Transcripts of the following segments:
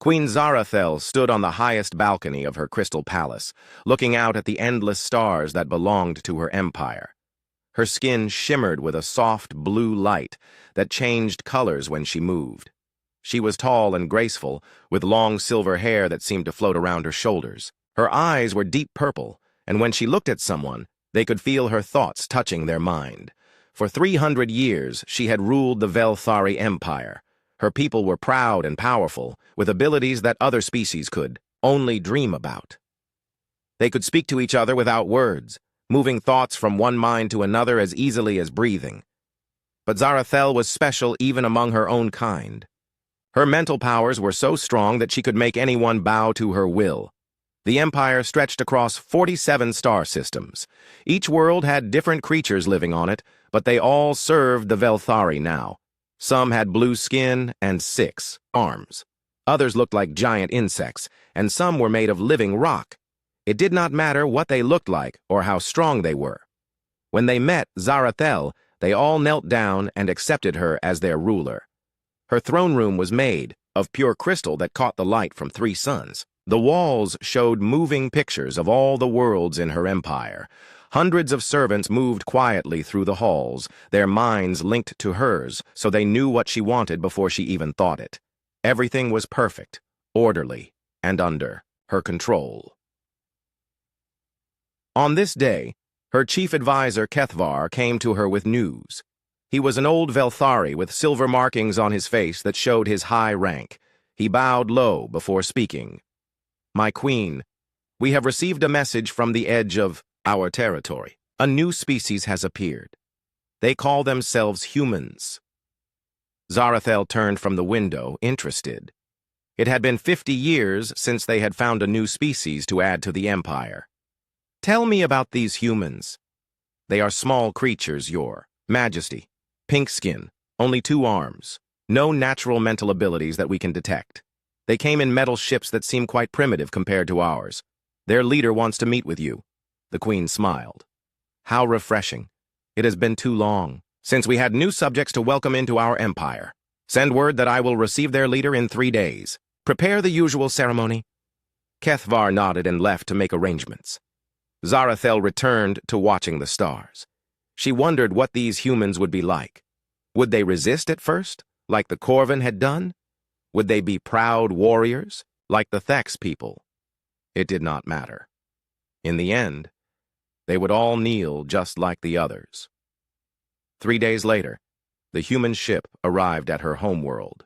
Queen Zarathel stood on the highest balcony of her crystal palace, looking out at the endless stars that belonged to her empire. Her skin shimmered with a soft blue light that changed colors when she moved. She was tall and graceful, with long silver hair that seemed to float around her shoulders. Her eyes were deep purple, and when she looked at someone, they could feel her thoughts touching their mind. For 300 years, she had ruled the Velthari Empire. Her people were proud and powerful, with abilities that other species could only dream about. They could speak to each other without words, moving thoughts from one mind to another as easily as breathing. But Zarathel was special even among her own kind. Her mental powers were so strong that she could make anyone bow to her will. The empire stretched across 47 star systems. Each world had different creatures living on it, but they all served the Velthari now. Some had blue skin and 6 arms. Others looked like giant insects, and some were made of living rock. It did not matter what they looked like or how strong they were. When they met Zarathel, they all knelt down and accepted her as their ruler. Her throne room was made of pure crystal that caught the light from 3 suns. The walls showed moving pictures of all the worlds in her empire. Hundreds of servants moved quietly through the halls, their minds linked to hers, so they knew what she wanted before she even thought it. Everything was perfect, orderly, and under her control. On this day, her chief advisor Kethvar came to her with news. He was an old Velthari with silver markings on his face that showed his high rank. He bowed low before speaking. "My queen, we have received a message from the edge of our territory. A new species has appeared. They call themselves humans." Zarathel turned from the window, interested. It had been 50 years since they had found a new species to add to the empire. "Tell me about these humans." "They are small creatures, Your Majesty. Pink skin, only 2 arms. No natural mental abilities that we can detect. They came in metal ships that seem quite primitive compared to ours. Their leader wants to meet with you." The queen smiled. "How refreshing. It has been too long since we had new subjects to welcome into our empire. Send word that I will receive their leader in 3 days. Prepare the usual ceremony." Kethvar nodded and left to make arrangements. Zarathel returned to watching the stars. She wondered what these humans would be like. Would they resist at first, like the Corvin had done? Would they be proud warriors, like the Thex people? It did not matter. In the end, they would all kneel just like the others. 3 days later, the human ship arrived at her homeworld.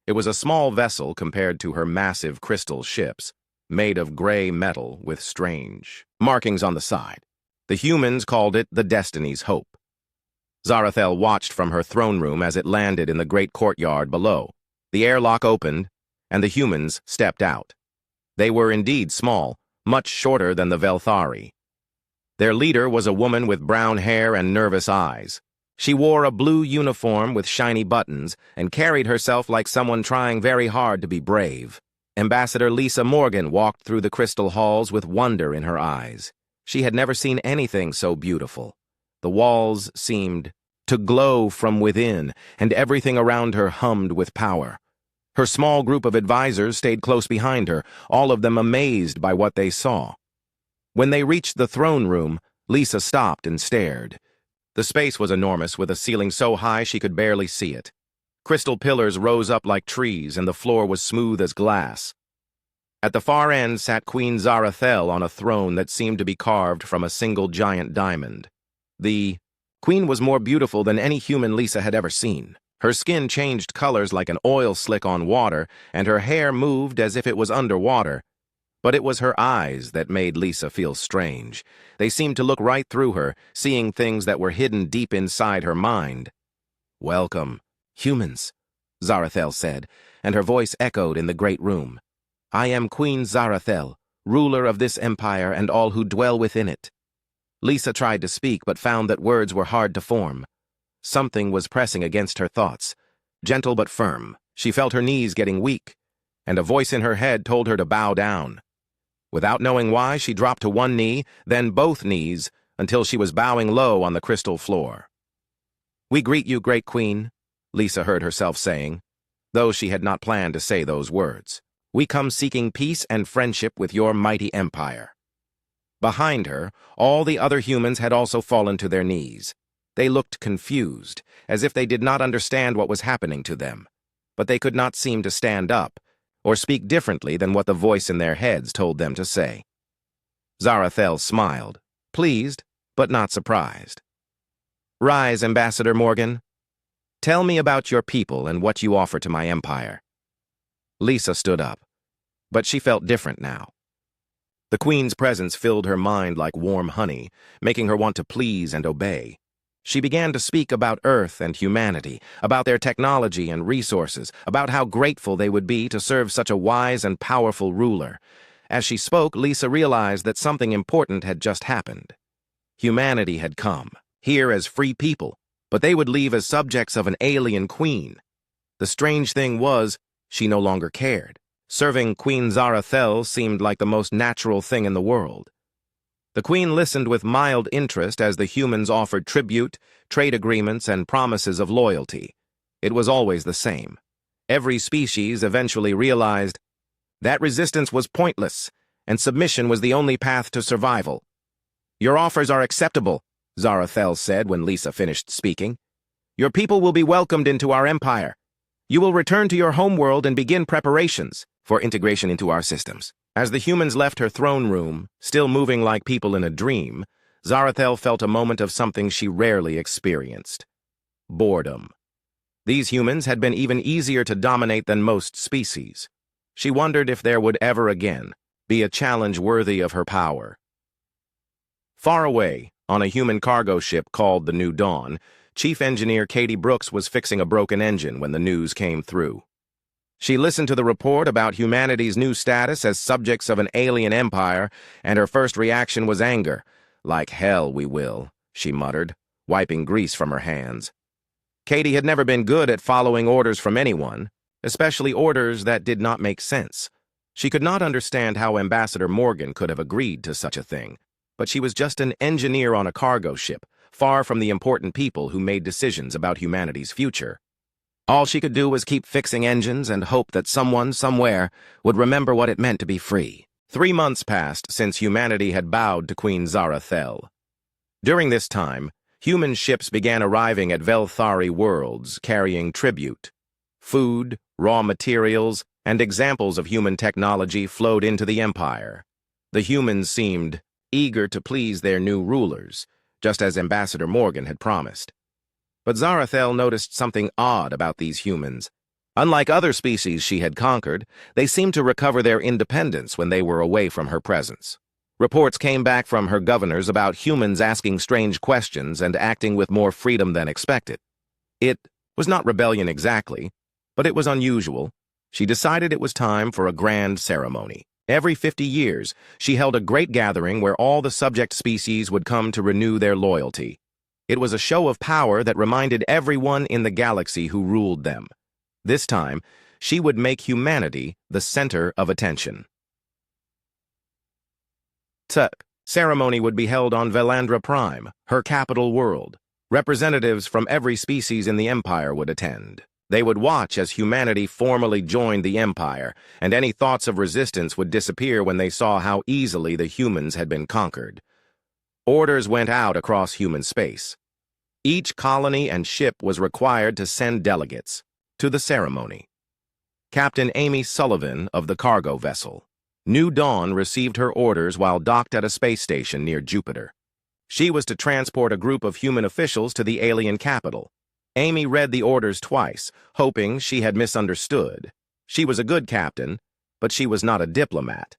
It was a small vessel compared to her massive crystal ships, made of gray metal with strange markings on the side. The humans called it the Destiny's Hope. Zarathel watched from her throne room as it landed in the great courtyard below. The airlock opened, and the humans stepped out. They were indeed small, much shorter than the Velthari. Their leader was a woman with brown hair and nervous eyes. She wore a blue uniform with shiny buttons and carried herself like someone trying very hard to be brave. Ambassador Lisa Morgan walked through the crystal halls with wonder in her eyes. She had never seen anything so beautiful. The walls seemed to glow from within, and everything around her hummed with power. Her small group of advisors stayed close behind her, all of them amazed by what they saw. When they reached the throne room, Lisa stopped and stared. The space was enormous, with a ceiling so high she could barely see it. Crystal pillars rose up like trees, and the floor was smooth as glass. At the far end sat Queen Zarathel on a throne that seemed to be carved from a single giant diamond. The queen was more beautiful than any human Lisa had ever seen. Her skin changed colors like an oil slick on water, and her hair moved as if it was underwater. But it was her eyes that made Lisa feel strange. They seemed to look right through her, seeing things that were hidden deep inside her mind. "Welcome, humans," Zarathel said, and her voice echoed in the great room. "I am Queen Zarathel, ruler of this empire and all who dwell within it." Lisa tried to speak, but found that words were hard to form. Something was pressing against her thoughts. Gentle but firm, she felt her knees getting weak, and a voice in her head told her to bow down. Without knowing why, she dropped to one knee, then both knees, until she was bowing low on the crystal floor. "We greet you, great queen," Lisa heard herself saying, though she had not planned to say those words. We come seeking peace and friendship with your mighty empire." Behind her, all the other humans had also fallen to their knees. They looked confused, as if they did not understand what was happening to them. But they could not seem to stand up, or speak differently than what the voice in their heads told them to say. Zarathel smiled, pleased, but not surprised. "Rise, Ambassador Morgan. Tell me about your people and what you offer to my empire." Lisa stood up, but she felt different now. The Queen's presence filled her mind like warm honey, making her want to please and obey. She began to speak about Earth and humanity, about their technology and resources, about how grateful they would be to serve such a wise and powerful ruler. As she spoke, Lisa realized that something important had just happened. Humanity had come, here as free people, but they would leave as subjects of an alien queen. The strange thing was, she no longer cared. Serving Queen Zarathel seemed like the most natural thing in the world. The Queen listened with mild interest as the humans offered tribute, trade agreements, and promises of loyalty. It was always the same. Every species eventually realized that resistance was pointless, and submission was the only path to survival. "Your offers are acceptable," Zarathel said when Lisa finished speaking. "Your people will be welcomed into our empire. You will return to your homeworld and begin preparations for integration into our systems." As the humans left her throne room, still moving like people in a dream, Zarathel felt a moment of something she rarely experienced: boredom. These humans had been even easier to dominate than most species. She wondered if there would ever again be a challenge worthy of her power. Far away, on a human cargo ship called the New Dawn, Chief Engineer Katie Brooks was fixing a broken engine when the news came through. She listened to the report about humanity's new status as subjects of an alien empire, and her first reaction was anger. "Like hell we will," she muttered, wiping grease from her hands. Katie had never been good at following orders from anyone, especially orders that did not make sense. She could not understand how Ambassador Morgan could have agreed to such a thing, but she was just an engineer on a cargo ship, far from the important people who made decisions about humanity's future. All she could do was keep fixing engines and hope that someone, somewhere, would remember what it meant to be free. 3 months passed since humanity had bowed to Queen Zarathel. During this time, human ships began arriving at Velthari worlds carrying tribute. Food, raw materials, and examples of human technology flowed into the empire. The humans seemed eager to please their new rulers, just as Ambassador Morgan had promised. But Zarathel noticed something odd about these humans. Unlike other species she had conquered, they seemed to recover their independence when they were away from her presence. Reports came back from her governors about humans asking strange questions and acting with more freedom than expected. It was not rebellion exactly, but it was unusual. She decided it was time for a grand ceremony. Every 50 years, she held a great gathering where all the subject species would come to renew their loyalty. It was a show of power that reminded everyone in the galaxy who ruled them. This time, she would make humanity the center of attention. The ceremony would be held on Velandra Prime, her capital world. Representatives from every species in the Empire would attend. They would watch as humanity formally joined the Empire, and any thoughts of resistance would disappear when they saw how easily the humans had been conquered. Orders went out across human space. Each colony and ship was required to send delegates to the ceremony. Captain Amy Sullivan of the cargo vessel, New Dawn, received her orders while docked at a space station near Jupiter. She was to transport a group of human officials to the alien capital. Amy read the orders twice, hoping she had misunderstood. She was a good captain, but she was not a diplomat.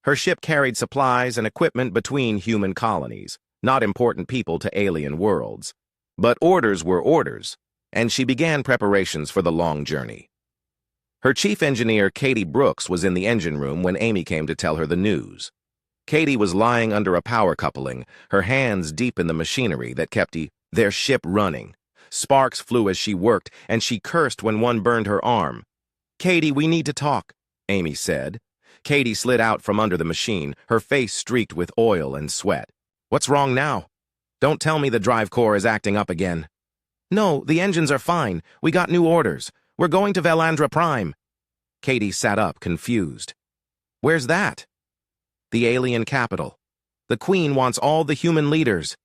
Her ship carried supplies and equipment between human colonies, not important people to alien worlds. But orders were orders, and she began preparations for the long journey. Her chief engineer, Katie Brooks, was in the engine room when Amy came to tell her the news. Katie was lying under a power coupling, her hands deep in the machinery that kept their ship running. Sparks flew as she worked, and she cursed when one burned her arm. "Katie, we need to talk," Amy said. Katie slid out from under the machine, her face streaked with oil and sweat. "What's wrong now? Don't tell me the drive core is acting up again." "No, the engines are fine. We got new orders. We're going to Velandra Prime." Katie sat up, confused. Where's that? The alien capital. The Queen wants all the human leaders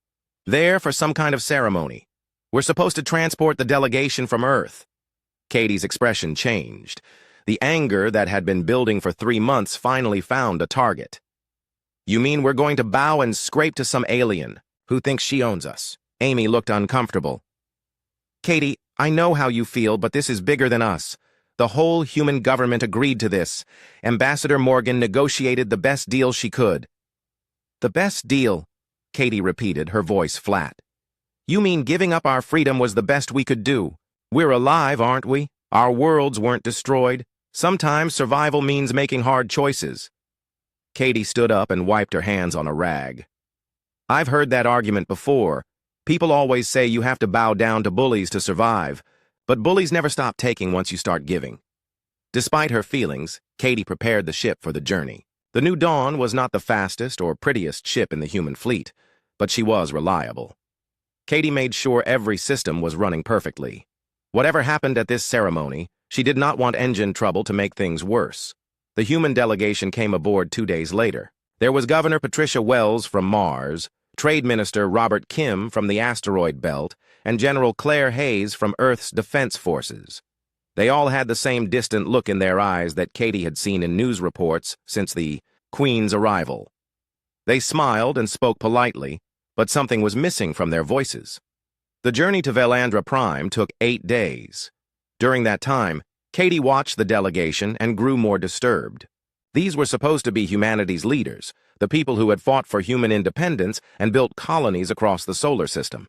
there for some kind of ceremony. We're supposed to transport the delegation from Earth. Katie's expression changed. The anger that had been building for 3 months finally found a target. You mean we're going to bow and scrape to some alien who thinks she owns us? Amy looked uncomfortable. Katie, I know how you feel, but this is bigger than us. The whole human government agreed to this. Ambassador Morgan negotiated the best deal she could. The best deal, Katie repeated, her voice flat. You mean giving up our freedom was the best we could do? We're alive, aren't we? Our worlds weren't destroyed. Sometimes survival means making hard choices. Katie stood up and wiped her hands on a rag. I've heard that argument before. People always say you have to bow down to bullies to survive, but bullies never stop taking once you start giving. Despite her feelings, Katie prepared the ship for the journey. The New Dawn was not the fastest or prettiest ship in the human fleet, but she was reliable. Katie made sure every system was running perfectly. Whatever happened at this ceremony, she did not want engine trouble to make things worse. The human delegation came aboard 2 days later. There was Governor Patricia Wells from Mars, Trade Minister Robert Kim from the asteroid belt, and General Claire Hayes from Earth's Defense Forces. They all had the same distant look in their eyes that Katie had seen in news reports since the Queen's arrival. They smiled and spoke politely, but something was missing from their voices. The journey to Velandra Prime took 8 days. During that time, Katie watched the delegation and grew more disturbed. These were supposed to be humanity's leaders, the people who had fought for human independence and built colonies across the solar system.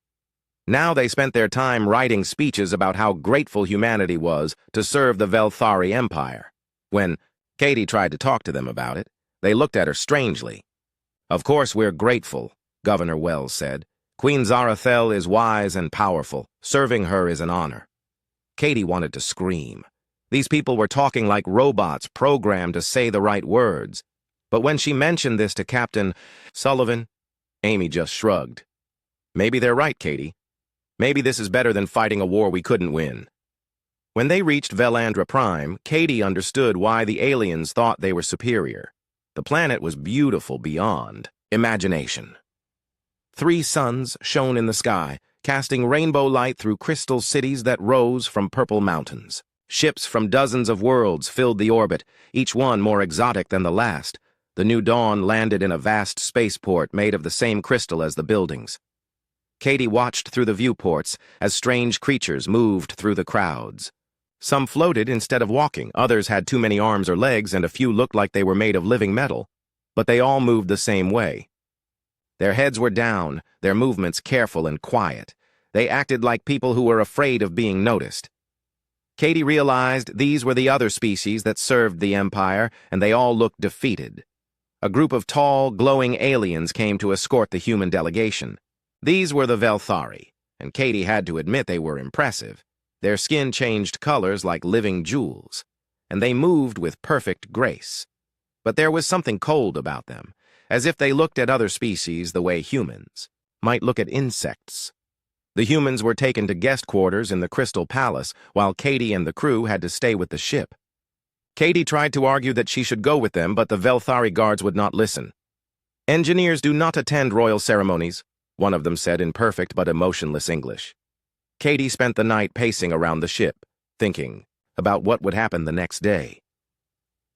Now they spent their time writing speeches about how grateful humanity was to serve the Velthari Empire. When Katie tried to talk to them about it, they looked at her strangely. Of course we're grateful, Governor Wells said. Queen Zarathel is wise and powerful. Serving her is an honor. Katie wanted to scream. These people were talking like robots programmed to say the right words. But when she mentioned this to Captain Sullivan, Amy just shrugged. Maybe they're right, Katie. Maybe this is better than fighting a war we couldn't win. When they reached Velandra Prime, Katie understood why the aliens thought they were superior. The planet was beautiful beyond imagination. 3 suns shone in the sky, casting rainbow light through crystal cities that rose from purple mountains. Ships from dozens of worlds filled the orbit, each one more exotic than the last. The New Dawn landed in a vast spaceport made of the same crystal as the buildings. Katie watched through the viewports as strange creatures moved through the crowds. Some floated instead of walking, others had too many arms or legs, and a few looked like they were made of living metal. But they all moved the same way. Their heads were down, their movements careful and quiet. They acted like people who were afraid of being noticed. Katie realized these were the other species that served the Empire, and they all looked defeated. A group of tall, glowing aliens came to escort the human delegation. These were the Velthari, and Katie had to admit they were impressive. Their skin changed colors like living jewels, and they moved with perfect grace. But there was something cold about them, as if they looked at other species the way humans might look at insects. The humans were taken to guest quarters in the Crystal Palace, while Katie and the crew had to stay with the ship. Katie tried to argue that she should go with them, but the Velthari guards would not listen. Engineers do not attend royal ceremonies, one of them said in perfect but emotionless English. Katie spent the night pacing around the ship, thinking about what would happen the next day.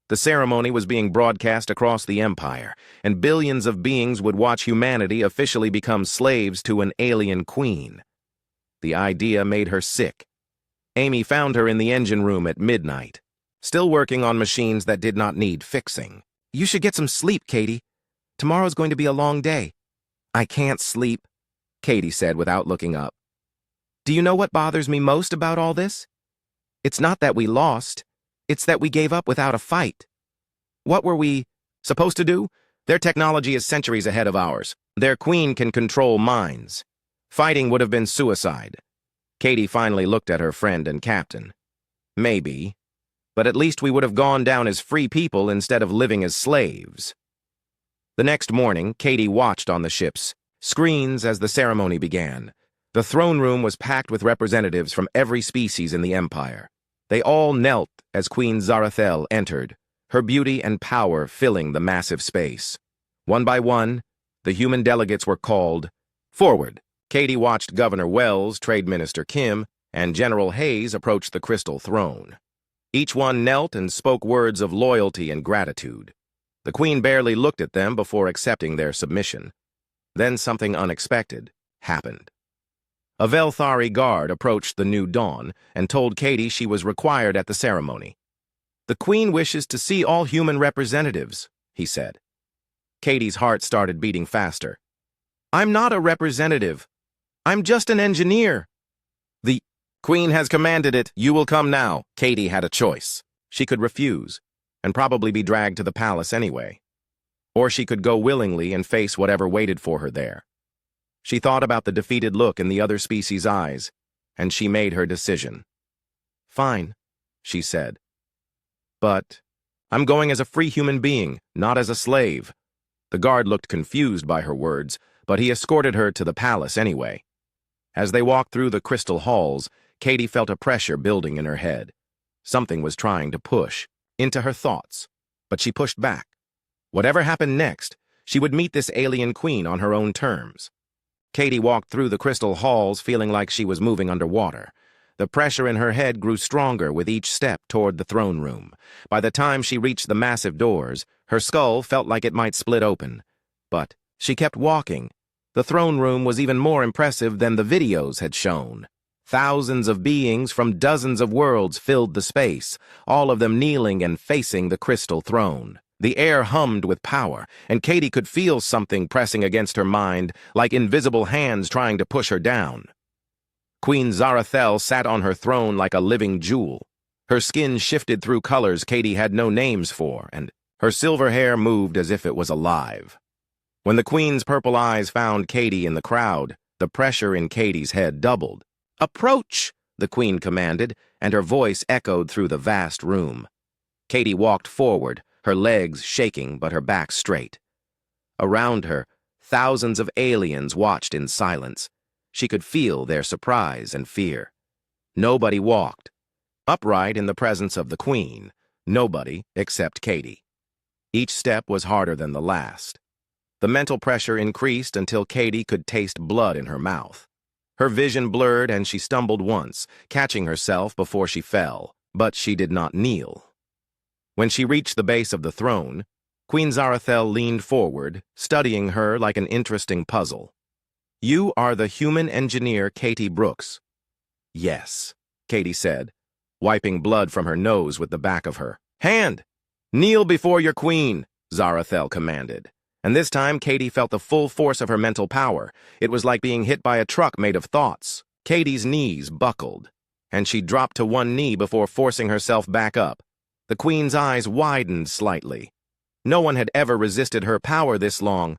The ceremony was being broadcast across the Empire, and billions of beings would watch humanity officially become slaves to an alien queen. The idea made her sick. Amy found her in the engine room at midnight, still working on machines that did not need fixing. You should get some sleep, Katie. Tomorrow's going to be a long day. I can't sleep, Katie said without looking up. Do you know what bothers me most about all this? It's not that we lost. It's that we gave up without a fight. What were we supposed to do? Their technology is centuries ahead of ours. Their queen can control minds. Fighting would have been suicide. Katie finally looked at her friend and captain. Maybe, but at least we would have gone down as free people instead of living as slaves. The next morning, Katie watched on the ship's screens as the ceremony began. The throne room was packed with representatives from every species in the Empire. They all knelt as Queen Zarathel entered, her beauty and power filling the massive space. One by one, the human delegates were called forward. Katie watched Governor Wells, Trade Minister Kim, and General Hayes approach the crystal throne. Each one knelt and spoke words of loyalty and gratitude. The Queen barely looked at them before accepting their submission. Then something unexpected happened. A Velthari guard approached the new dawn and told Katie she was required at the ceremony. "The Queen wishes to see all human representatives," he said. Katie's heart started beating faster. "I'm not a representative. I'm just an engineer." "The Queen has commanded it. You will come now." Katie had a choice. She could refuse, and probably be dragged to the palace anyway. Or she could go willingly and face whatever waited for her there. She thought about the defeated look in the other species' eyes, and she made her decision. "Fine," she said. "But I'm going as a free human being, not as a slave." The guard looked confused by her words, but he escorted her to the palace anyway. As they walked through the crystal halls, Katie felt a pressure building in her head. Something was trying to push into her thoughts, but she pushed back. Whatever happened next, she would meet this alien queen on her own terms. Katie walked through the crystal halls feeling like she was moving underwater. The pressure in her head grew stronger with each step toward the throne room. By the time she reached the massive doors, her skull felt like it might split open. But she kept walking. The throne room was even more impressive than the videos had shown. Thousands of beings from dozens of worlds filled the space, all of them kneeling and facing the crystal throne. The air hummed with power, and Katie could feel something pressing against her mind, like invisible hands trying to push her down. Queen Zarathel sat on her throne like a living jewel. Her skin shifted through colors Katie had no names for, and her silver hair moved as if it was alive. When the Queen's purple eyes found Katie in the crowd, the pressure in Katie's head doubled. "Approach!" the Queen commanded, and her voice echoed through the vast room. Katie walked forward, her legs shaking but her back straight. Around her, thousands of aliens watched in silence. She could feel their surprise and fear. Nobody walked upright in the presence of the Queen, nobody except Katie. Each step was harder than the last. The mental pressure increased until Katie could taste blood in her mouth. Her vision blurred and she stumbled once, catching herself before she fell, but she did not kneel. When she reached the base of the throne, Queen Zarathel leaned forward, studying her like an interesting puzzle. "You are the human engineer Katie Brooks." "Yes," Katie said, wiping blood from her nose with the back of her hand. "Kneel before your queen," Zarathel commanded. And this time, Katie felt the full force of her mental power. It was like being hit by a truck made of thoughts. Katie's knees buckled, and she dropped to one knee before forcing herself back up. The Queen's eyes widened slightly. No one had ever resisted her power this long.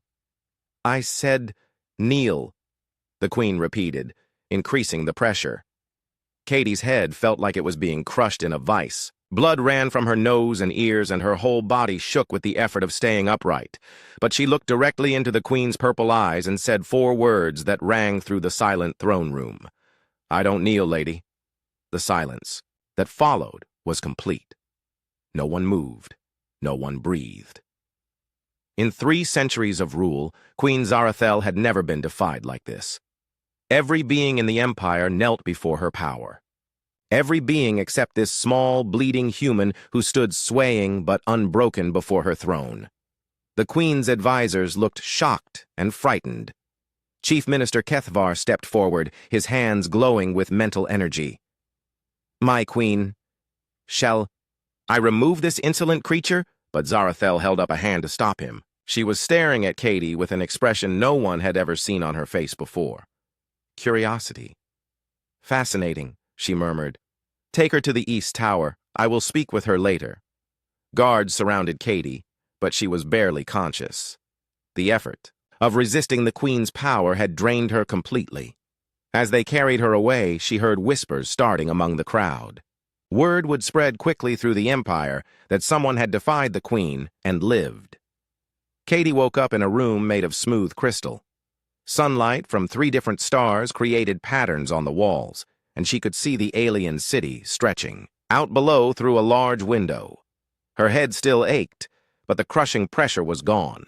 "I said, kneel," the Queen repeated, increasing the pressure. Katie's head felt like it was being crushed in a vice. Blood ran from her nose and ears, and her whole body shook with the effort of staying upright. But she looked directly into the Queen's purple eyes and said 4 words that rang through the silent throne room. "I don't kneel, lady." The silence that followed was complete. No one moved. No one breathed. In 3 centuries of rule, Queen Zarathel had never been defied like this. Every being in the empire knelt before her power. Every being except this small, bleeding human who stood swaying but unbroken before her throne. The Queen's advisors looked shocked and frightened. Chief Minister Kethvar stepped forward, his hands glowing with mental energy. "My queen, shall I remove this insolent creature?" But Zarathel held up a hand to stop him. She was staring at Katie with an expression no one had ever seen on her face before. Curiosity. "Fascinating," she murmured. "Take her to the East Tower. I will speak with her later." Guards surrounded Katie, but she was barely conscious. The effort of resisting the Queen's power had drained her completely. As they carried her away, she heard whispers starting among the crowd. Word would spread quickly through the empire that someone had defied the Queen and lived. Katie woke up in a room made of smooth crystal. Sunlight from 3 different stars created patterns on the walls, and she could see the alien city stretching out below through a large window. Her head still ached, but the crushing pressure was gone.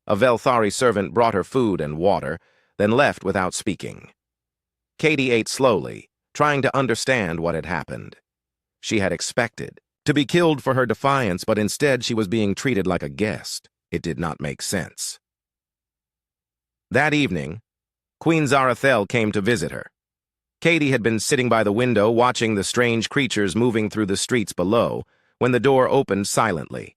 A Velthari servant brought her food and water, then left without speaking. Katie ate slowly, trying to understand what had happened. She had expected to be killed for her defiance, but instead she was being treated like a guest. It did not make sense. That evening, Queen Zarathel came to visit her. Katie had been sitting by the window watching the strange creatures moving through the streets below when the door opened silently.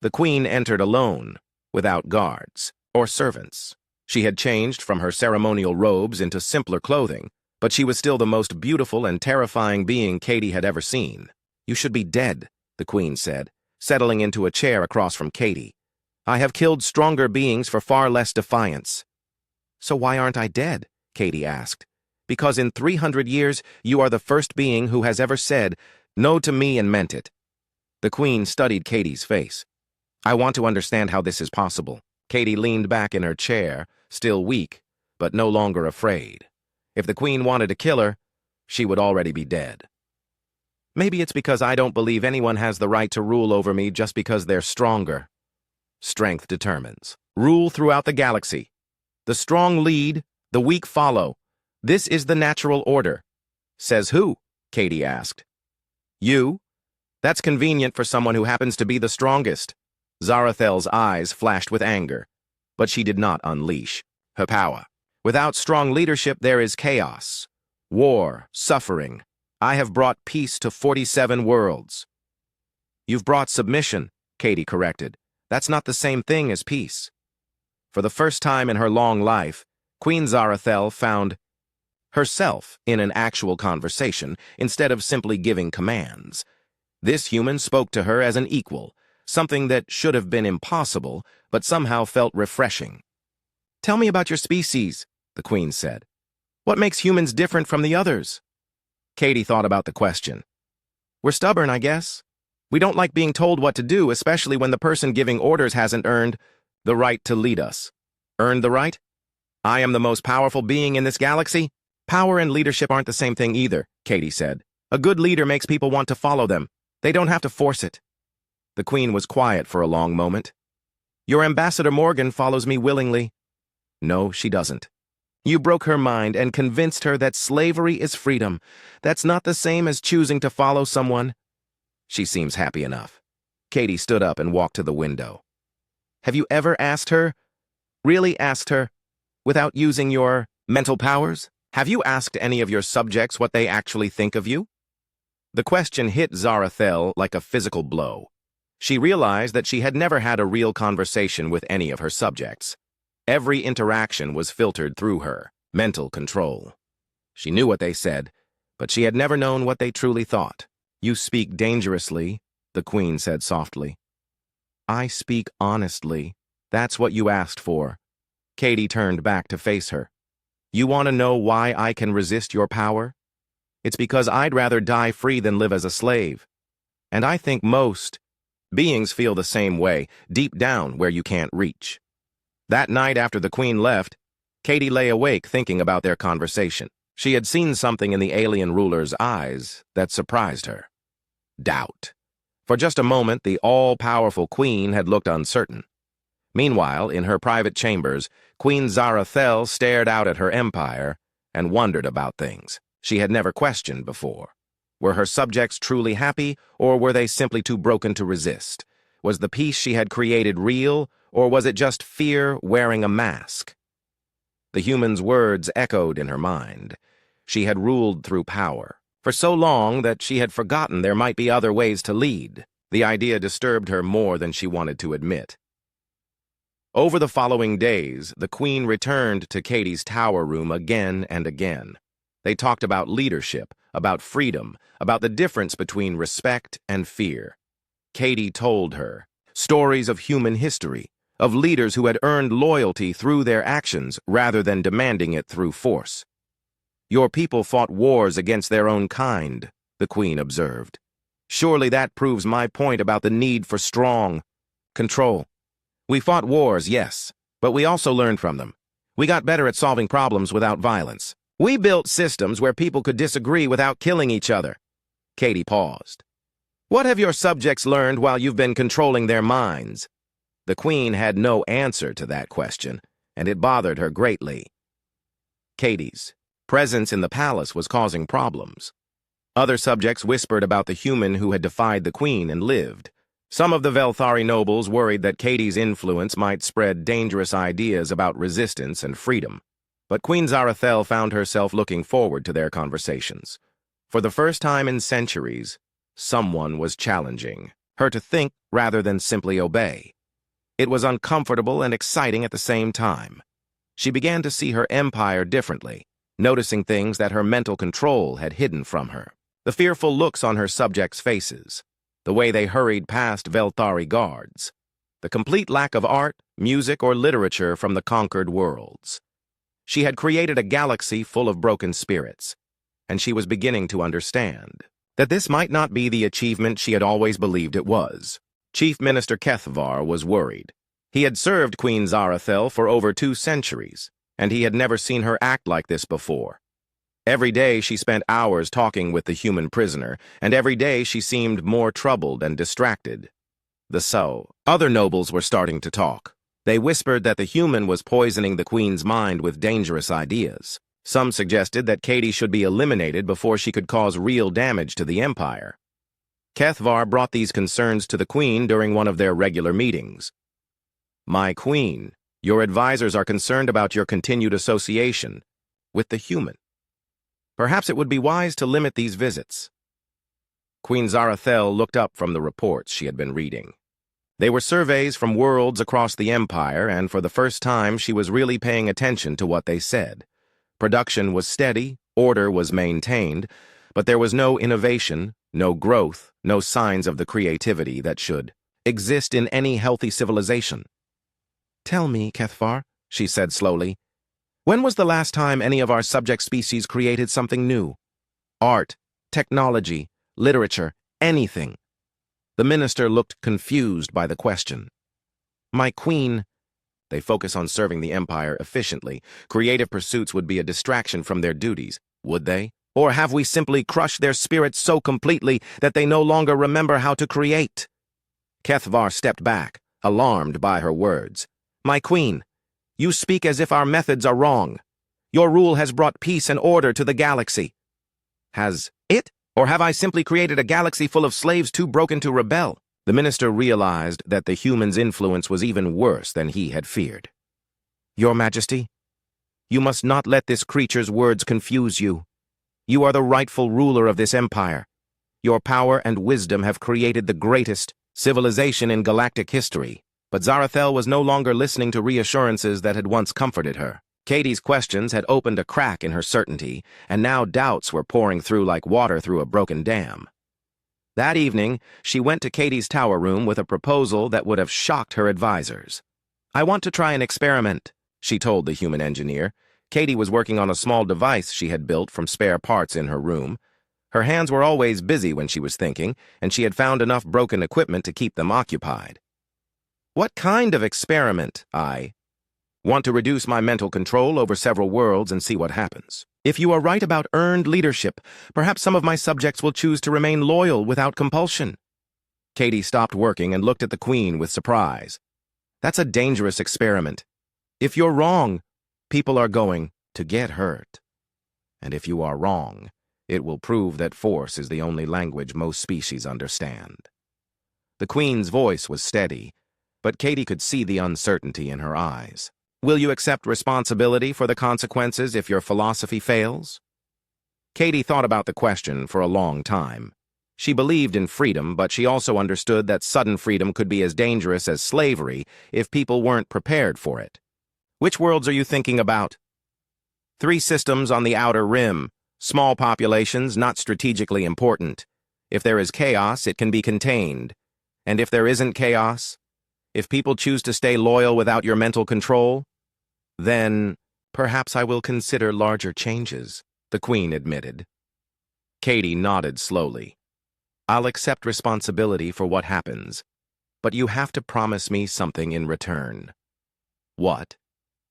The queen entered alone, without guards or servants. She had changed from her ceremonial robes into simpler clothing, but she was still the most beautiful and terrifying being Katie had ever seen. "You should be dead," the queen said, settling into a chair across from Katie. "I have killed stronger beings for far less defiance." "So why aren't I dead?" Katie asked. "Because in 300 years you are the first being who has ever said no to me and meant it." The queen studied Katie's face. "I want to understand how this is possible." Katie leaned back in her chair, still weak, but no longer afraid. If the queen wanted to kill her, she would already be dead. "Maybe it's because I don't believe anyone has the right to rule over me just because they're stronger." Strength determines. Rule throughout the galaxy. The strong lead, the weak follow. This is the natural order. "Says who?" Katie asked. "You. That's convenient for someone who happens to be the strongest." Zarathel's eyes flashed with anger, but she did not unleash her power. "Without strong leadership, there is chaos, war, suffering. I have brought peace to 47 worlds." "You've brought submission," Katie corrected. "That's not the same thing as peace." For the first time in her long life, Queen Zarathel found herself in an actual conversation instead of simply giving commands. This human spoke to her as an equal, something that should have been impossible, but somehow felt refreshing. "Tell me about your species," the queen said. "What makes humans different from the others?" Katie thought about the question. "We're stubborn, I guess. We don't like being told what to do, especially when the person giving orders hasn't earned the right to lead us." "Earned the right? I am the most powerful being in this galaxy?" "Power and leadership aren't the same thing either," Katie said. "A good leader makes people want to follow them. They don't have to force it." The queen was quiet for a long moment. "Your Ambassador Morgan follows me willingly." "No, she doesn't. You broke her mind and convinced her that slavery is freedom. That's not the same as choosing to follow someone." "She seems happy enough." Katie stood up and walked to the window. "Have you ever asked her, really asked her, without using your mental powers? Have you asked any of your subjects what they actually think of you?" The question hit Zarathel like a physical blow. She realized that she had never had a real conversation with any of her subjects. Every interaction was filtered through her mental control. She knew what they said, but she had never known what they truly thought. "You speak dangerously," the queen said softly. "I speak honestly. That's what you asked for." Katie turned back to face her. "You want to know why I can resist your power? It's because I'd rather die free than live as a slave. And I think most beings feel the same way, deep down where you can't reach." That night after the queen left, Katie lay awake thinking about their conversation. She had seen something in the alien ruler's eyes that surprised her. Doubt. For just a moment, the all-powerful queen had looked uncertain. Meanwhile, in her private chambers, Queen Zarathel stared out at her empire and wondered about things she had never questioned before. Were her subjects truly happy, or were they simply too broken to resist? Was the peace she had created real, or was it just fear wearing a mask? The human's words echoed in her mind. She had ruled through power for so long that she had forgotten there might be other ways to lead. The idea disturbed her more than she wanted to admit. Over the following days, the queen returned to Katie's tower room again and again. They talked about leadership, about freedom, about the difference between respect and fear. Katie told her stories of human history, of leaders who had earned loyalty through their actions rather than demanding it through force. "Your people fought wars against their own kind," the queen observed. "Surely that proves my point about the need for strong control. We fought wars, yes, but we also learned from them. We got better at solving problems without violence. We built systems where people could disagree without killing each other." Katie paused. What have your subjects learned while you've been controlling their minds? The Queen had no answer to that question, and it bothered her greatly. Katie's presence in the palace was causing problems. Other subjects whispered about the human who had defied the Queen and lived. Some of the Velthari nobles worried that Katie's influence might spread dangerous ideas about resistance and freedom. But Queen Zarathel found herself looking forward to their conversations. For the first time in centuries, someone was challenging her to think rather than simply obey. It was uncomfortable and exciting at the same time. She began to see her empire differently, noticing things that her mental control had hidden from her. The fearful looks on her subjects' faces, the way they hurried past Velthari guards, the complete lack of art, music, or literature from the conquered worlds. She had created a galaxy full of broken spirits, and she was beginning to understand that this might not be the achievement she had always believed it was. Chief Minister Kethvar was worried. He had served Queen Zarathel for over 2 centuries, and he had never seen her act like this before. Every day she spent hours talking with the human prisoner, and every day she seemed more troubled and distracted. Other nobles were starting to talk. They whispered that the human was poisoning the Queen's mind with dangerous ideas. Some suggested that Katie should be eliminated before she could cause real damage to the Empire. Kethvar brought these concerns to the Queen during one of their regular meetings. My Queen, your advisors are concerned about your continued association with the human. Perhaps it would be wise to limit these visits. Queen Zarathel looked up from the reports she had been reading. They were surveys from worlds across the Empire, and for the first time she was really paying attention to what they said. Production was steady, order was maintained, but there was no innovation, no growth, no signs of the creativity that should exist in any healthy civilization. Tell me, Kethvar, she said slowly, when was the last time any of our subject species created something new? Art, technology, literature, anything. The minister looked confused by the question. My Queen, they focus on serving the Empire efficiently. Creative pursuits would be a distraction from their duties, would they? Or have we simply crushed their spirits so completely that they no longer remember how to create? Kethvar stepped back, alarmed by her words. My Queen, you speak as if our methods are wrong. Your rule has brought peace and order to the galaxy. Has it? Or have I simply created a galaxy full of slaves too broken to rebel? The minister realized that the human's influence was even worse than he had feared. Your Majesty, you must not let this creature's words confuse you. You are the rightful ruler of this empire. Your power and wisdom have created the greatest civilization in galactic history. But Zarathel was no longer listening to reassurances that had once comforted her. Katie's questions had opened a crack in her certainty, and now doubts were pouring through like water through a broken dam. That evening, she went to Katie's tower room with a proposal that would have shocked her advisors. I want to try an experiment, she told the human engineer. Katie was working on a small device she had built from spare parts in her room. Her hands were always busy when she was thinking, and she had found enough broken equipment to keep them occupied. What kind of experiment? I want to reduce my mental control over several worlds and see what happens. If you are right about earned leadership, perhaps some of my subjects will choose to remain loyal without compulsion. Katie stopped working and looked at the Queen with surprise. That's a dangerous experiment. If you're wrong, people are going to get hurt. And if you are wrong, it will prove that force is the only language most species understand. The Queen's voice was steady, but Katie could see the uncertainty in her eyes. Will you accept responsibility for the consequences if your philosophy fails? Katie thought about the question for a long time. She believed in freedom, but she also understood that sudden freedom could be as dangerous as slavery if people weren't prepared for it. Which worlds are you thinking about? 3 systems on the outer rim, small populations not strategically important. If there is chaos, it can be contained. And if there isn't chaos, if people choose to stay loyal without your mental control, then perhaps I will consider larger changes, the Queen admitted. Katie nodded slowly. I'll accept responsibility for what happens, but you have to promise me something in return. What?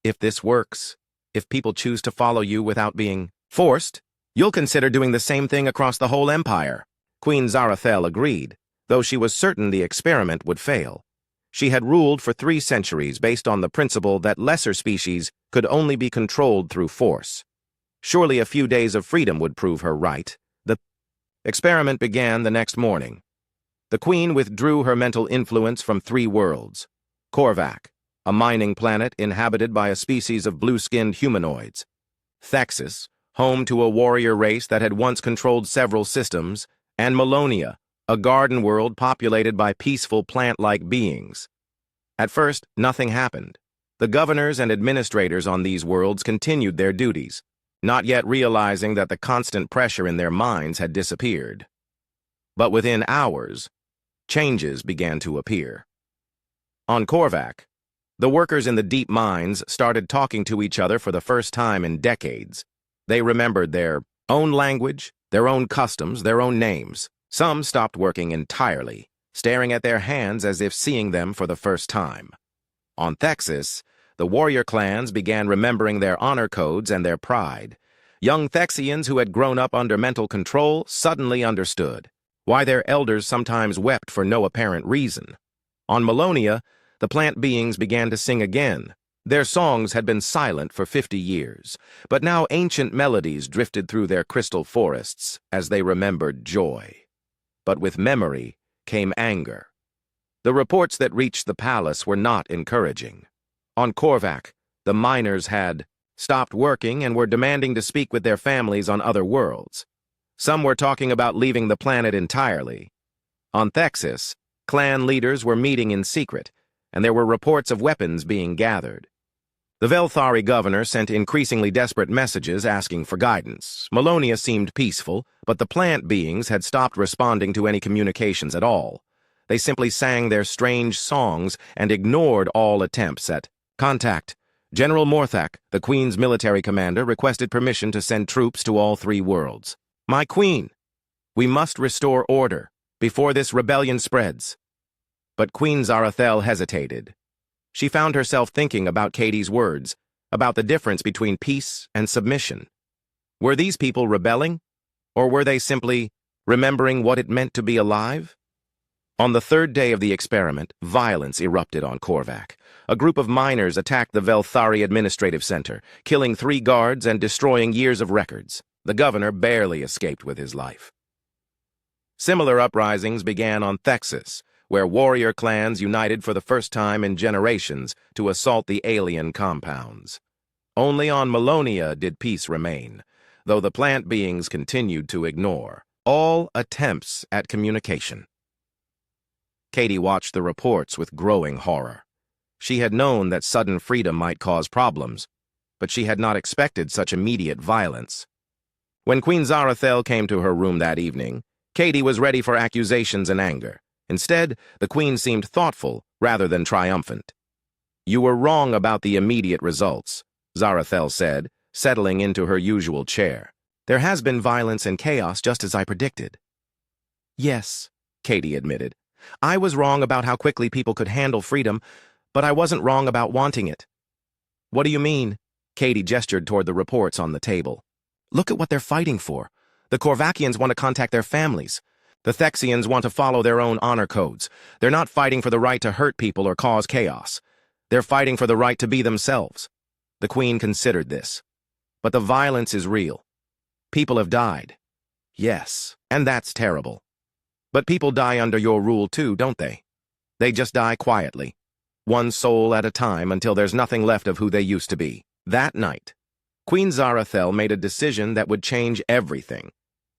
If this works, if people choose to follow you without being forced, you'll consider doing the same thing across the whole empire. Queen Zarathel agreed, though she was certain the experiment would fail. She had ruled for 3 centuries based on the principle that lesser species could only be controlled through force. Surely a few days of freedom would prove her right. The experiment began the next morning. The queen withdrew her mental influence from 3 worlds. Korvac, a mining planet inhabited by a species of blue-skinned humanoids. Thexus, home to a warrior race that had once controlled several systems, and Malonia, a garden world populated by peaceful plant-like beings. At first, nothing happened. The governors and administrators on these worlds continued their duties, not yet realizing that the constant pressure in their minds had disappeared. But within hours, changes began to appear. On Korvac, the workers in the deep mines started talking to each other for the first time in decades. They remembered their own language, their own customs, their own names. Some stopped working entirely, staring at their hands as if seeing them for the first time. On Thexus, the warrior clans began remembering their honor codes and their pride. Young Thexians who had grown up under mental control suddenly understood why their elders sometimes wept for no apparent reason. On Malonia, the plant beings began to sing again. Their songs had been silent for 50 years, but now ancient melodies drifted through their crystal forests as they remembered joy. But with memory came anger. The reports that reached the palace were not encouraging. On Korvac, the miners had stopped working and were demanding to speak with their families on other worlds. Some were talking about leaving the planet entirely. On Thexus, clan leaders were meeting in secret, and there were reports of weapons being gathered. The Velthari governor sent increasingly desperate messages asking for guidance. Malonia seemed peaceful, but the plant beings had stopped responding to any communications at all. They simply sang their strange songs and ignored all attempts at contact. General Morthak, the Queen's military commander, requested permission to send troops to all 3 worlds. "My Queen, we must restore order before this rebellion spreads." But Queen Zarathel hesitated. She found herself thinking about Katie's words, about the difference between peace and submission. Were these people rebelling, or were they simply remembering what it meant to be alive? On the 3rd day of the experiment, violence erupted on Korvac. A group of miners attacked the Velthari Administrative Center, killing 3 guards and destroying years of records. The governor barely escaped with his life. Similar uprisings began on Thexus, where warrior clans united for the first time in generations to assault the alien compounds. Only on Malonia did peace remain, though the plant beings continued to ignore all attempts at communication. Katie watched the reports with growing horror. She had known that sudden freedom might cause problems, but she had not expected such immediate violence. When Queen Zarathel came to her room that evening, Katie was ready for accusations and anger. Instead, the queen seemed thoughtful rather than triumphant. "You were wrong about the immediate results," Zarathel said, settling into her usual chair. "There has been violence and chaos just as I predicted." "Yes," Katie admitted. "I was wrong about how quickly people could handle freedom, but I wasn't wrong about wanting it." "What do you mean?" Katie gestured toward the reports on the table. "Look at what they're fighting for. The Korvacians want to contact their families. The Thexians want to follow their own honor codes. They're not fighting for the right to hurt people or cause chaos. They're fighting for the right to be themselves." The queen considered this. "But the violence is real. People have died." "Yes, and that's terrible. But people die under your rule too, don't they? They just die quietly, one soul at a time until there's nothing left of who they used to be." That night, Queen Zarathel made a decision that would change everything.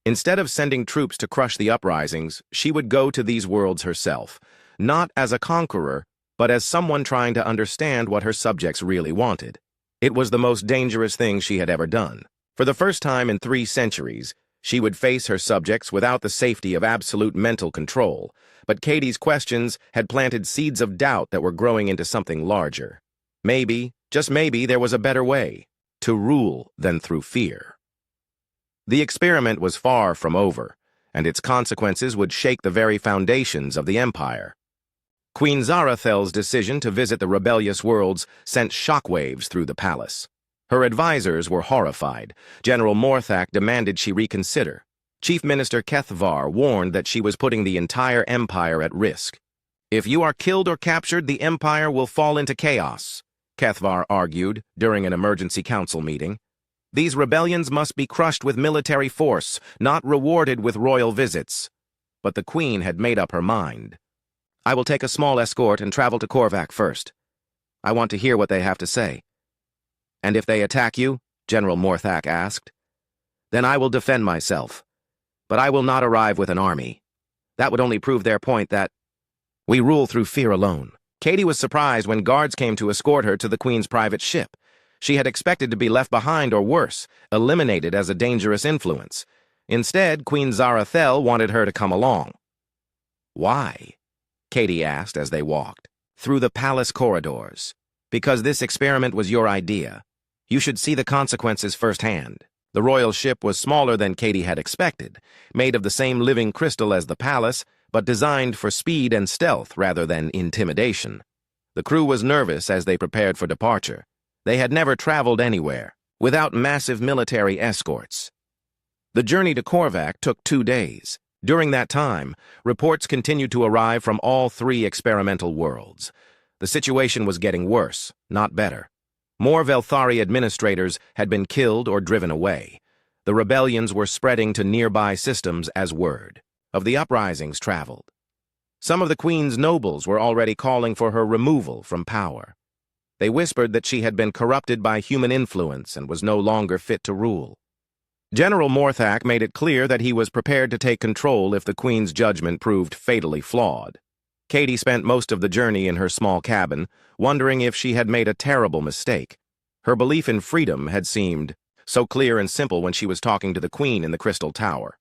Instead of sending troops to crush the uprisings, she would go to these worlds herself, not as a conqueror, but as someone trying to understand what her subjects really wanted. It was the most dangerous thing she had ever done. For the first time in 3 centuries, she would face her subjects without the safety of absolute mental control, but Katie's questions had planted seeds of doubt that were growing into something larger. Maybe, just maybe, there was a better way to rule than through fear. The experiment was far from over, and its consequences would shake the very foundations of the empire. Queen Zarathel's decision to visit the rebellious worlds sent shockwaves through the palace. Her advisors were horrified. General Morthak demanded she reconsider. Chief Minister Kethvar warned that she was putting the entire empire at risk. If you are killed or captured, the empire will fall into chaos, Kethvar argued during an emergency council meeting. These rebellions must be crushed with military force, not rewarded with royal visits. But the queen had made up her mind. I will take a small escort and travel to Korvac first. I want to hear what they have to say. And if they attack you, General Morthak asked, then I will defend myself. But I will not arrive with an army. That would only prove their point that we rule through fear alone. Katie was surprised when guards came to escort her to the Queen's private ship. She had expected to be left behind or worse, eliminated as a dangerous influence. Instead, Queen Zarathel wanted her to come along. Why? Katie asked as they walked. Through the palace corridors. Because this experiment was your idea. You should see the consequences firsthand. The royal ship was smaller than Katie had expected, made of the same living crystal as the palace, but designed for speed and stealth rather than intimidation. The crew was nervous as they prepared for departure. They had never traveled anywhere, without massive military escorts. The journey to Korvac took 2 days. During that time, reports continued to arrive from all 3 experimental worlds. The situation was getting worse, not better. More Velthari administrators had been killed or driven away. The rebellions were spreading to nearby systems as word of the uprisings traveled. Some of the Queen's nobles were already calling for her removal from power. They whispered that she had been corrupted by human influence and was no longer fit to rule. General Morthak made it clear that he was prepared to take control if the Queen's judgment proved fatally flawed. Katie spent most of the journey in her small cabin, wondering if she had made a terrible mistake. Her belief in freedom had seemed so clear and simple when she was talking to the Queen in the Crystal Tower.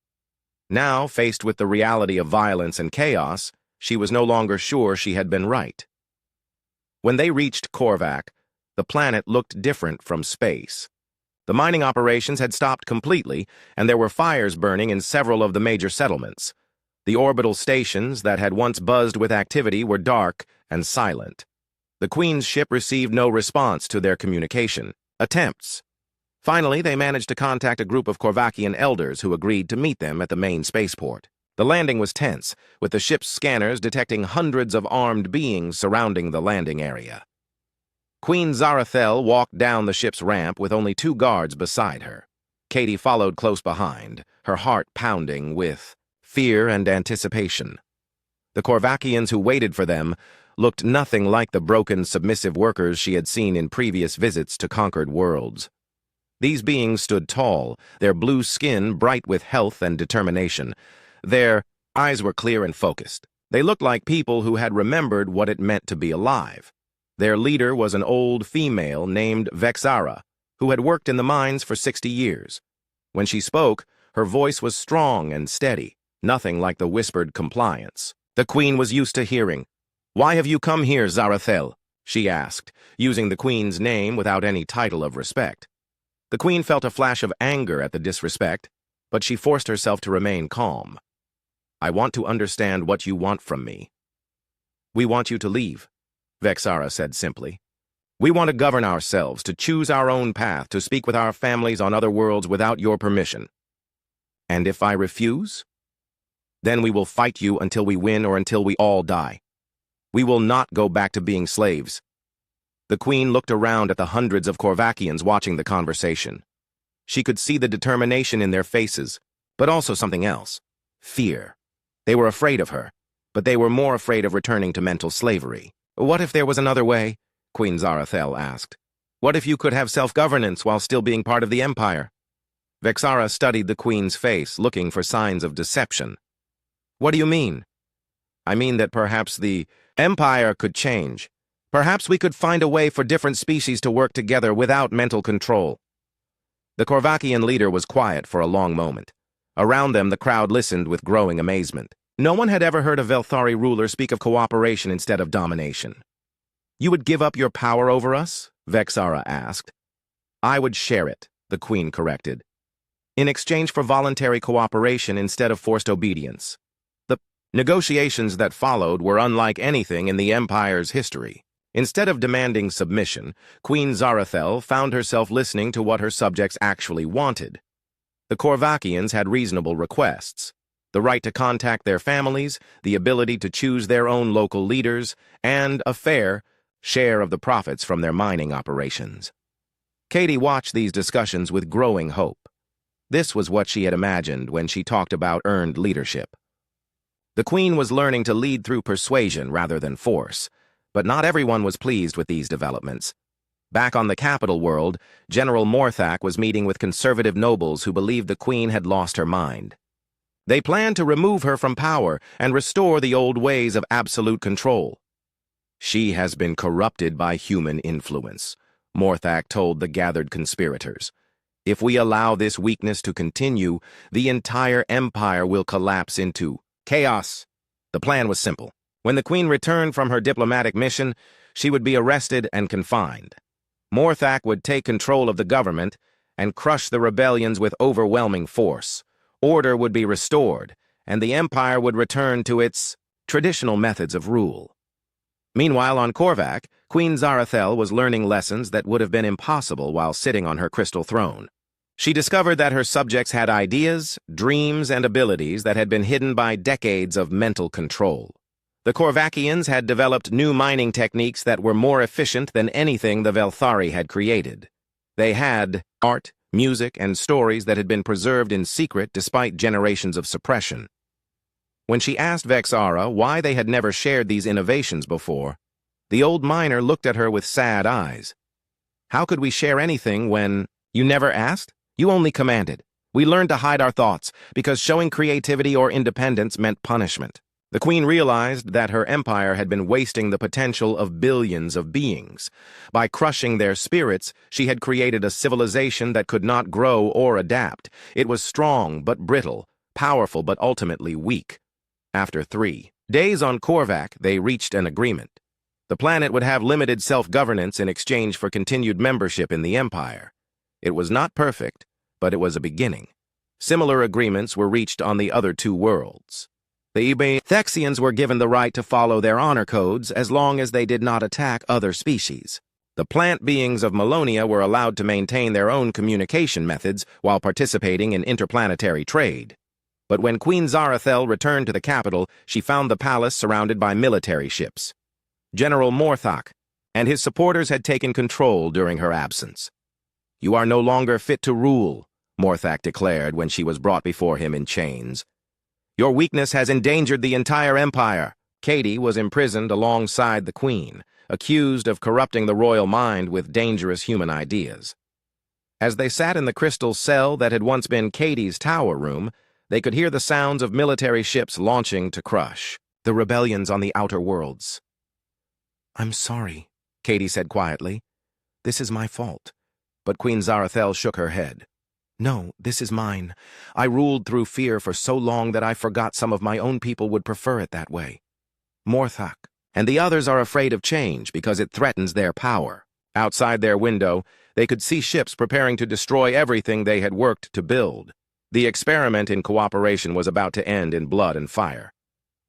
Now, faced with the reality of violence and chaos, she was no longer sure she had been right. When they reached Korvac, the planet looked different from space. The mining operations had stopped completely, and there were fires burning in several of the major settlements. The orbital stations that had once buzzed with activity were dark and silent. The Queen's ship received no response to their communication attempts. Finally, they managed to contact a group of Korvakian elders who agreed to meet them at the main spaceport. The landing was tense, with the ship's scanners detecting hundreds of armed beings surrounding the landing area. Queen Zarathel walked down the ship's ramp with only 2 guards beside her. Katie followed close behind, her heart pounding with fear and anticipation. The Korvakians who waited for them looked nothing like the broken, submissive workers she had seen in previous visits to conquered worlds. These beings stood tall, their blue skin bright with health and determination. Their eyes were clear and focused. They looked like people who had remembered what it meant to be alive. Their leader was an old female named Vexara, who had worked in the mines for 60 years. When she spoke, her voice was strong and steady, nothing like the whispered compliance the Queen was used to hearing. "Why have you come here, Zarathel?" she asked, using the Queen's name without any title of respect. The Queen felt a flash of anger at the disrespect, but she forced herself to remain calm. "I want to understand what you want from me." "We want you to leave," Vexara said simply. "We want to govern ourselves, to choose our own path, to speak with our families on other worlds without your permission." "And if I refuse?" "Then we will fight you until we win or until we all die. We will not go back to being slaves." The Queen looked around at the hundreds of Korvakians watching the conversation. She could see the determination in their faces, but also something else. Fear. They were afraid of her, but they were more afraid of returning to mental slavery. "What if there was another way?" Queen Zarathel asked. "What if you could have self-governance while still being part of the Empire?" Vexara studied the Queen's face, looking for signs of deception. "What do you mean?" "I mean that perhaps the Empire could change. Perhaps we could find a way for different species to work together without mental control." The Korvakian leader was quiet for a long moment. Around them, the crowd listened with growing amazement. No one had ever heard a Velthari ruler speak of cooperation instead of domination. "You would give up your power over us?" Vexara asked. "I would share it," the Queen corrected, "in exchange for voluntary cooperation instead of forced obedience." The negotiations that followed were unlike anything in the Empire's history. Instead of demanding submission, Queen Zarathel found herself listening to what her subjects actually wanted. The Korvakians had reasonable requests: the right to contact their families, the ability to choose their own local leaders, and a fair share of the profits from their mining operations. Katie watched these discussions with growing hope. This was what she had imagined when she talked about earned leadership. The Queen was learning to lead through persuasion rather than force, but not everyone was pleased with these developments. Back on the capital world, General Morthak was meeting with conservative nobles who believed the Queen had lost her mind. They planned to remove her from power and restore the old ways of absolute control. "She has been corrupted by human influence," Morthak told the gathered conspirators. "If we allow this weakness to continue, the entire empire will collapse into chaos." The plan was simple. When the Queen returned from her diplomatic mission, she would be arrested and confined. Morthak would take control of the government and crush the rebellions with overwhelming force. Order would be restored, and the empire would return to its traditional methods of rule. Meanwhile, on Korvac, Queen Zarathel was learning lessons that would have been impossible while sitting on her crystal throne. She discovered that her subjects had ideas, dreams, and abilities that had been hidden by decades of mental control. The Korvakians had developed new mining techniques that were more efficient than anything the Velthari had created. They had art, music, and stories that had been preserved in secret despite generations of suppression. When she asked Vexara why they had never shared these innovations before, the old miner looked at her with sad eyes. "How could we share anything when you never asked? You only commanded. We learned to hide our thoughts because showing creativity or independence meant punishment." The Queen realized that her empire had been wasting the potential of billions of beings. By crushing their spirits, she had created a civilization that could not grow or adapt. It was strong but brittle, powerful but ultimately weak. After 3 days on Korvac, they reached an agreement. The planet would have limited self-governance in exchange for continued membership in the empire. It was not perfect, but it was a beginning. Similar agreements were reached on the other 2 worlds. The Thexians were given the right to follow their honor codes as long as they did not attack other species. The plant beings of Melonia were allowed to maintain their own communication methods while participating in interplanetary trade. But when Queen Zarathel returned to the capital, she found the palace surrounded by military ships. General Morthak and his supporters had taken control during her absence. "You are no longer fit to rule," Morthak declared when she was brought before him in chains. "Your weakness has endangered the entire empire." Katie was imprisoned alongside the Queen, accused of corrupting the royal mind with dangerous human ideas. As they sat in the crystal cell that had once been Katie's tower room, they could hear the sounds of military ships launching to crush the rebellions on the outer worlds. "I'm sorry," Katie said quietly. "This is my fault." But Queen Zarathel shook her head. "No, this is mine. I ruled through fear for so long that I forgot some of my own people would prefer it that way. Morthak and the others are afraid of change because it threatens their power." Outside their window, they could see ships preparing to destroy everything they had worked to build. The experiment in cooperation was about to end in blood and fire.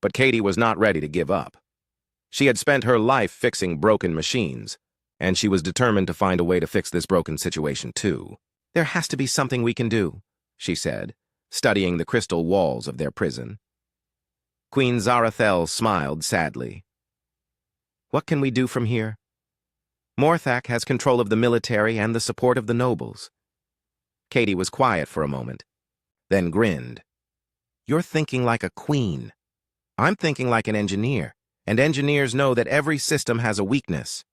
But Katie was not ready to give up. She had spent her life fixing broken machines, and she was determined to find a way to fix this broken situation too. "There has to be something we can do," she said, studying the crystal walls of their prison. Queen Zarathel smiled sadly. "What can we do from here? Morthak has control of the military and the support of the nobles." Katie was quiet for a moment, then grinned. "You're thinking like a queen. I'm thinking like an engineer, and engineers know that every system has a weakness."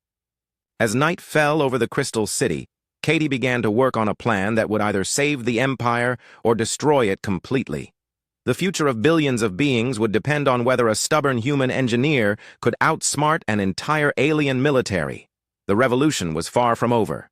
As night fell over the crystal city, Katie began to work on a plan that would either save the empire or destroy it completely. The future of billions of beings would depend on whether a stubborn human engineer could outsmart an entire alien military. The revolution was far from over.